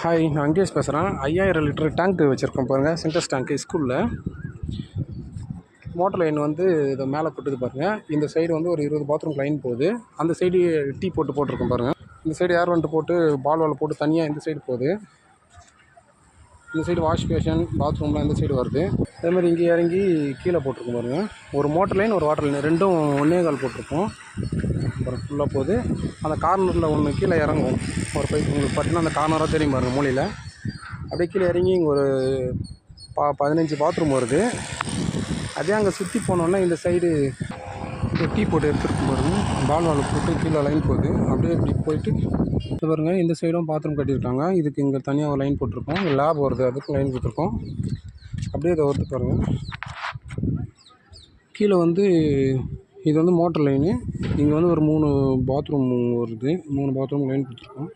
Hi, நான் அங்கேஷ் பேசுகிறேன். 5000 litre tank வச்சுருக்கோம் பாருங்கள். சின்டெக்ஸ் டேங்க்கு ஸ்கூலில் மோட்டர் லைன் வந்து இதை மேலே போட்டுது பாருங்கள். இந்த சைடு வந்து ஒரு 20 பாத்ரூம் லைன் போகுது. அந்த சைடு டீ போட்டிருக்கோம் பாருங்கள். இந்த சைடு ஏர் வண்ட்டு போட்டு பால் வால் போட்டு தனியாக இந்த சைடு போகுது. இந்த சைடு வாஷ் பேஷன் பாத்ரூம்லாம் இந்த சைடு வருது. அதேமாதிரி இங்கே இறங்கி கீழே போட்டிருக்கோம் பாருங்கள். ஒரு மோட்டர் லைன் ஒரு வாட்டர் லைன் ரெண்டும் 1.25 போட்டிருக்கோம். அப்புறம் ஃபுல்லாக போகுது. அந்த கார்னரில் ஒன்று கீழே இறங்கும் ஒரு பைப். உங்களுக்கு பார்த்தீங்கன்னா அந்த கார்னராக தெரியும் பாருங்கள் மூலையில். அப்படியே கீழே இறங்கி இங்கே ஒரு 15 பாத்ரூம் வருது. அதே அங்கே சுற்றி போனோன்னா இந்த சைடு டீ போட்டு எடுத்துகிட்டு பாருங்கள். பால் வால் போட்டு கீழே லைன் போகுது. அப்படியே இப்படி போயிட்டு இது பாருங்கள். இந்த சைடும் பாத்ரூம் கட்டியிருக்காங்க. இதுக்கு இங்கே தனியாக ஒரு லைன் போட்டிருக்கோம். லேப் வருது, அதுக்கும் லைன் கொடுத்துருக்கோம். அப்படியே இதை வருது பாருங்கள். கீழே வந்து இது வந்து மோட்டர் லைனு. இங்கே வந்து ஒரு 3 பாத்ரூம் வருது. 3 பாத்ரூம் லைன் கொடுத்துருக்கோம்.